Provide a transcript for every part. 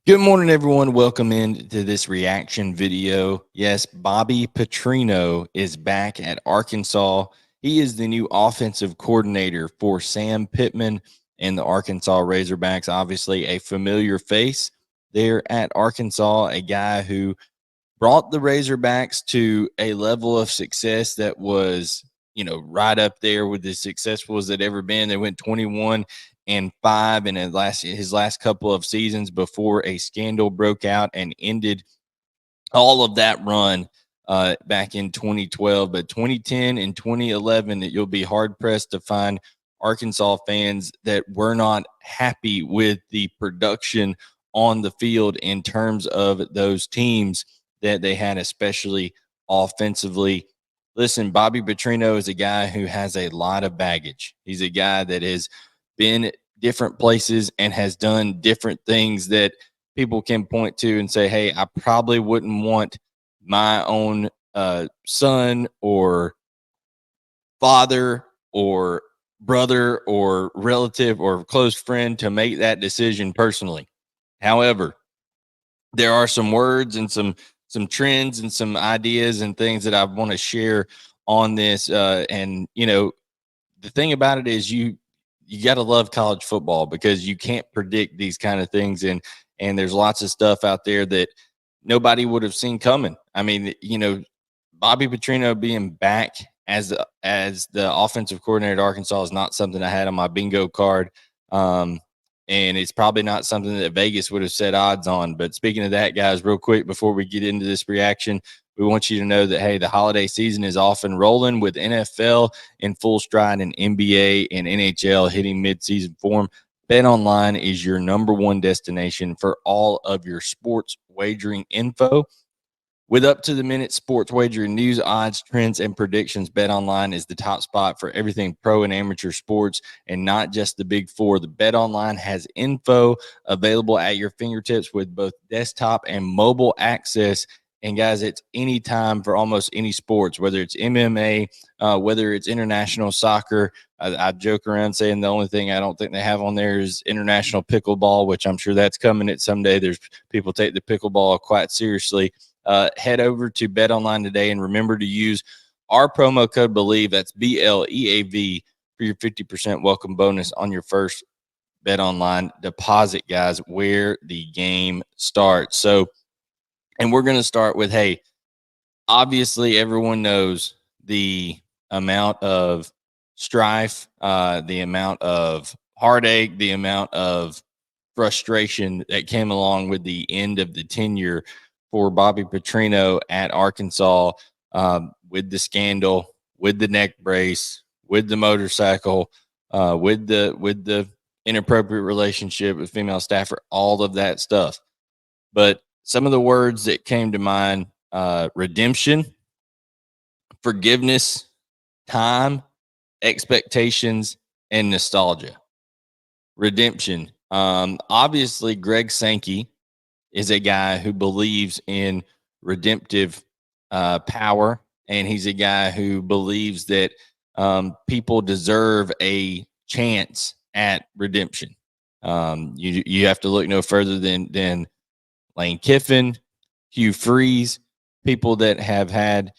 Good morning, everyone. Welcome into this reaction video. Yes, Bobby Petrino is back at Arkansas. He is the new offensive coordinator for Sam Pittman and the Arkansas Razorbacks. Obviously, a familiar face there at Arkansas, a guy who brought the Razorbacks to a level of success that was, right up there with as successful as it ever been. They went 21-5 in his last couple of seasons before a scandal broke out and ended all of that run back in 2012. But 2010 and 2011, you'll be hard pressed to find Arkansas fans that were not happy with the production on the field in terms of those teams that they had, especially offensively. Listen, Bobby Petrino is a guy who has a lot of baggage. He's a guy that has been different places and has done different things that people can point to and say, hey, I probably wouldn't want my own son or father or brother or relative or close friend to make that decision personally. However, there are some words and some trends and some ideas and things that I want to share on this. And the thing about it is you got to love college football because you can't predict these kind of things. And there's lots of stuff out there that nobody would have seen coming. I mean, Bobby Petrino being back as the offensive coordinator at Arkansas is not something I had on my bingo card. And it's probably not something that Vegas would have set odds on. But speaking of that, guys, real quick before we get into this reaction, we want you to know that, hey, the holiday season is off and rolling with NFL in full stride and NBA and NHL hitting midseason form. BetOnline is your #1 destination for all of your sports wagering info. With up-to-the-minute sports wagering news, odds, trends, and predictions, BetOnline is the top spot for everything pro and amateur sports, and not just the Big Four. The BetOnline has info available at your fingertips with both desktop and mobile access. And, guys, it's any time for almost any sports, whether it's MMA, whether it's international soccer. I joke around saying the only thing I don't think they have on there is international pickleball, which I'm sure that's coming at someday. There's people take the pickleball quite seriously. Head over to BetOnline today and remember to use our promo code BELIEVE, that's BLEAV, for your 50% welcome bonus on your first BetOnline deposit, guys, where the game starts. So, and we're going to start with, hey, obviously everyone knows the amount of strife, the amount of heartache, the amount of frustration that came along with the end of the tenure for Bobby Petrino at Arkansas, with the scandal, with the neck brace, with the motorcycle, with the inappropriate relationship with female staffer, all of that stuff. But some of the words that came to mind, redemption, forgiveness, time, expectations, and nostalgia. Redemption. Obviously, Greg Sankey is a guy who believes in redemptive power, and he's a guy who believes that people deserve a chance at redemption. You have to look no further than Lane Kiffin, Hugh Freeze, people that have had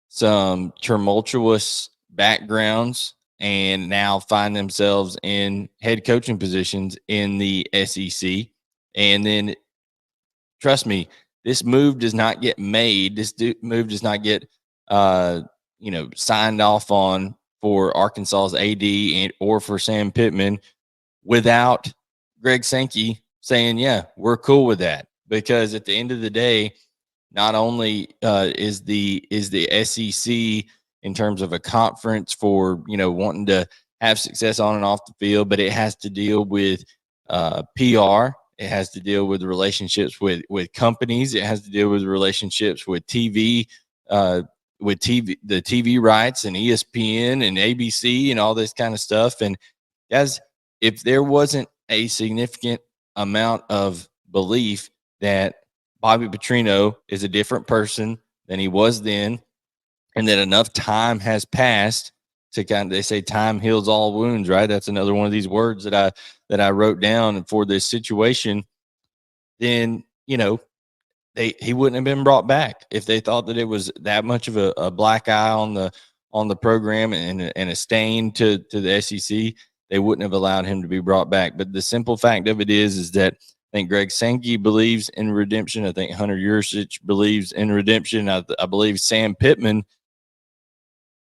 some tumultuous backgrounds and now find themselves in head coaching positions in the SEC. And then, trust me, this move does not get made. This move does not get, signed off on for Arkansas's AD or for Sam Pittman without Greg Sankey saying, yeah, we're cool with that. Because at the end of the day, not only is the SEC in terms of a conference for, wanting to have success on and off the field, but it has to deal with PR. It has to deal with relationships with companies. It has to deal with relationships with TV, the TV rights and ESPN and ABC and all this kind of stuff. And guys, if there wasn't a significant amount of belief that Bobby Petrino is a different person than he was then, and that enough time has passed to kind of, they say time heals all wounds, right? That's another one of these words that I wrote down for this situation. Then, he wouldn't have been brought back if they thought that it was that much of a black eye on the program and a stain to the SEC. They wouldn't have allowed him to be brought back. But the simple fact of it is that I think Greg Sankey believes in redemption. I think Hunter Yurcich believes in redemption. I believe Sam Pittman,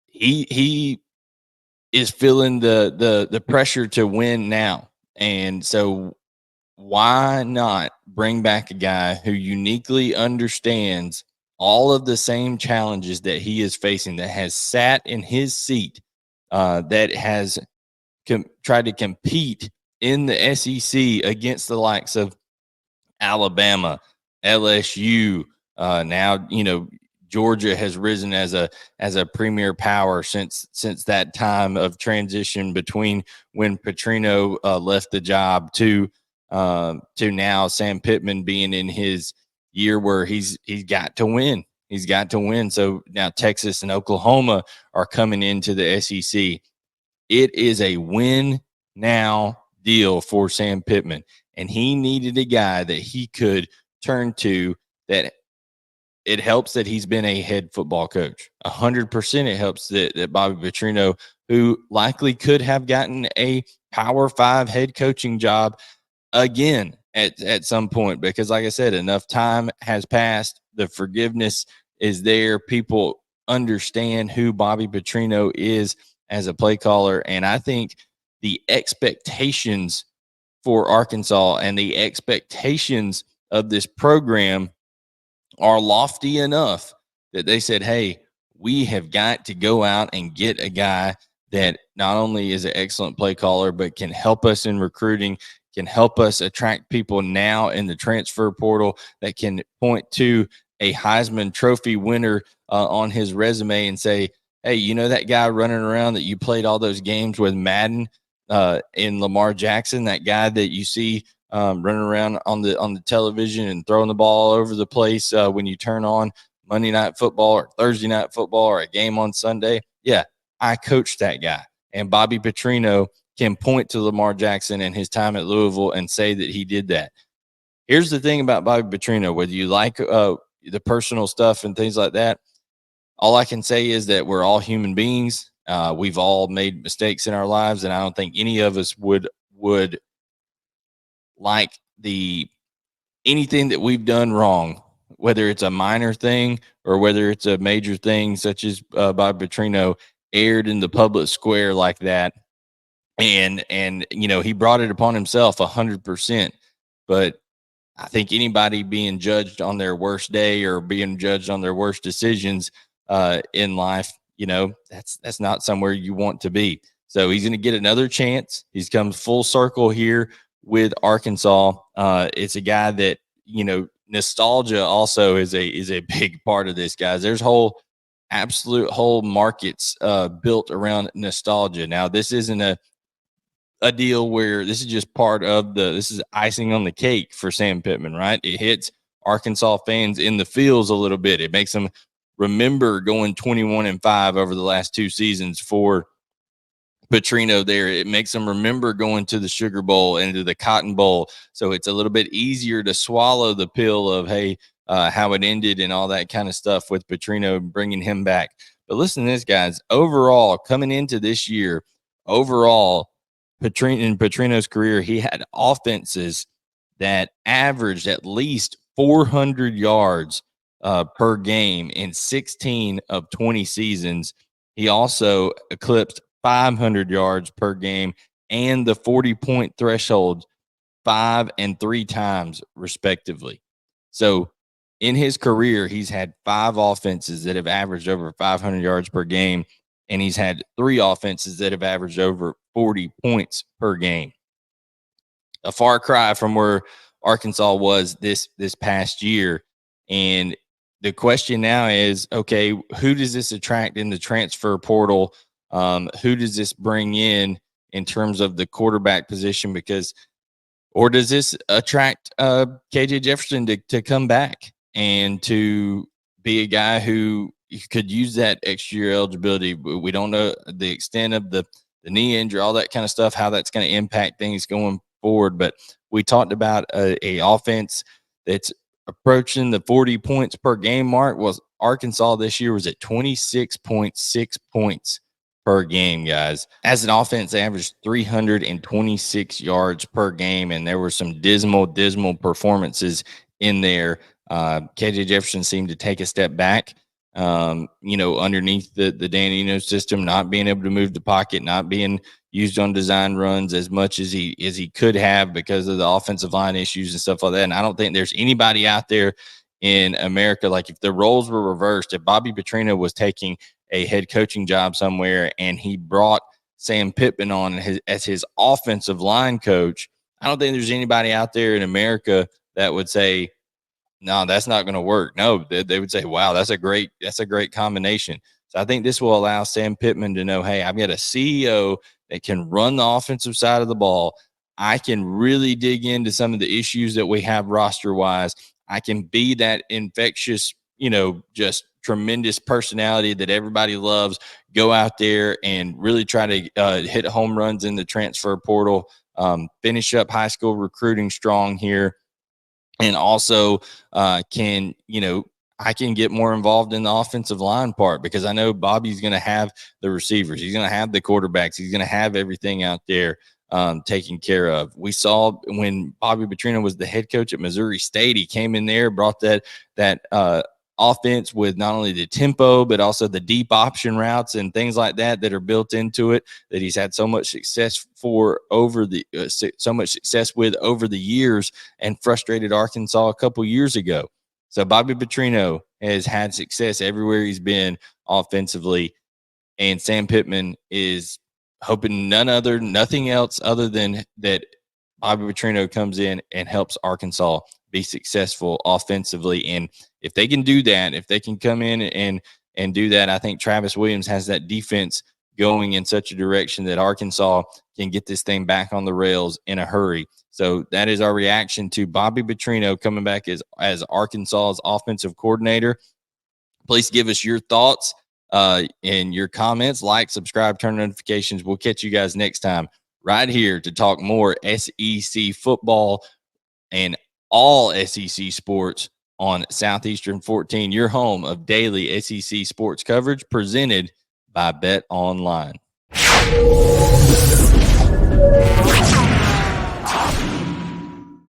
he is feeling the pressure to win now. And so why not bring back a guy who uniquely understands all of the same challenges that he is facing, that has sat in his seat, that has tried to compete in the SEC against the likes of Alabama, LSU. Now, Georgia has risen as a premier power since that time of transition between when Petrino left the job to now Sam Pittman being in his year where he's got to win. He's got to win. So now Texas and Oklahoma are coming into the SEC. It is a win now deal for Sam Pittman, and he needed a guy that he could turn to. That it helps that he's been a head football coach. 100% it helps that Bobby Petrino, who likely could have gotten a Power 5 head coaching job again at some point, because like I said, enough time has passed. The forgiveness is there. People understand who Bobby Petrino is as a play caller. And I think the expectations for Arkansas and the expectations of this program are lofty enough that they said, hey, we have got to go out and get a guy that not only is an excellent play caller, but can help us in recruiting, can help us attract people now in the transfer portal, that can point to a Heisman Trophy winner on his resume and say, hey, that guy running around that you played all those games with Madden in Lamar Jackson, that guy that you see running around on the television and throwing the ball all over the place when you turn on Monday Night Football or Thursday Night Football or a game on Sunday. Yeah, I coached that guy. And Bobby Petrino can point to Lamar Jackson and his time at Louisville and say that he did that. Here's the thing about Bobby Petrino, whether you like the personal stuff and things like that, all I can say is that we're all human beings. We've all made mistakes in our lives, and I don't think any of us would like anything that we've done wrong, whether it's a minor thing or whether it's a major thing, such as Bobby Petrino aired in the public square like that. And he brought it upon himself 100%. But I think anybody being judged on their worst day or being judged on their worst decisions in life, that's not somewhere you want to be. So he's going to get another chance. He's come full circle here with Arkansas. It's a guy that, nostalgia also is a big part of this, guys. There's absolute whole markets built around nostalgia. Now, this isn't a deal where this is just this is icing on the cake for Sam Pittman, right? It hits Arkansas fans in the feels a little bit. It makes them remember going 21-5 over the last two seasons for Petrino there. It makes them remember going to the Sugar Bowl and to the Cotton Bowl. So it's a little bit easier to swallow the pill of, hey, how it ended and all that kind of stuff with Petrino bringing him back. But listen to this, guys. Overall, coming into this year, in Petrino's career, he had offenses that averaged at least 400 yards per game in 16 of 20 seasons. He also eclipsed 500 yards per game and the 40-point threshold 5 and 3 times, respectively. So in his career, he's had 5 offenses that have averaged over 500 yards per game, and he's had 3 offenses that have averaged over 40 points per game. A far cry from where Arkansas was this past year. And the question now is, okay, who does this attract in the transfer portal? Who does this bring in terms of the quarterback position? Or does this attract KJ Jefferson to come back and to be a guy who, could use that extra year eligibility. We don't know the extent of the knee injury, all that kind of stuff, how that's going to impact things going forward. But we talked about a offense that's approaching the 40 points per game mark. Was Arkansas this year was at 26.6 points per game, guys. As an offense, they averaged 326 yards per game, and there were some dismal performances in there. KJ Jefferson seemed to take a step back, underneath the Dan Enos system, not being able to move the pocket, not being used on design runs as much as he could have because of the offensive line issues and stuff like that. And I don't think there's anybody out there in America, like if the roles were reversed, if Bobby Petrino was taking a head coaching job somewhere and he brought Sam Pittman on as his offensive line coach, I don't think there's anybody out there in America that would say, no, that's not going to work. No, they would say, wow, that's a great combination. So I think this will allow Sam Pittman to know, hey, I've got a CEO that can run the offensive side of the ball. I can really dig into some of the issues that we have roster wise. I can be that infectious, just tremendous personality that everybody loves. Go out there and really try to hit home runs in the transfer portal, finish up high school recruiting strong here. And also I can get more involved in the offensive line part because I know Bobby's going to have the receivers. He's going to have the quarterbacks. He's going to have everything out there taken care of. We saw when Bobby Petrino was the head coach at Missouri State, he came in there, brought that offense with not only the tempo, but also the deep option routes and things like that are built into it that he's had so much success with over the years and frustrated Arkansas a couple years ago. So Bobby Petrino has had success everywhere he's been offensively, and Sam Pittman is hoping nothing else other than that Bobby Petrino comes in and helps Arkansas be successful offensively. And if they can do that, if they can come in and do that, I think Travis Williams has that defense going in such a direction that Arkansas can get this thing back on the rails in a hurry. So that is our reaction to Bobby Petrino coming back as Arkansas's offensive coordinator. Please give us your thoughts and your comments. Like, subscribe, turn notifications. We'll catch you guys next time right here to talk more SEC football and all SEC sports on Southeastern 14, your home of daily SEC sports coverage presented by Bet Online.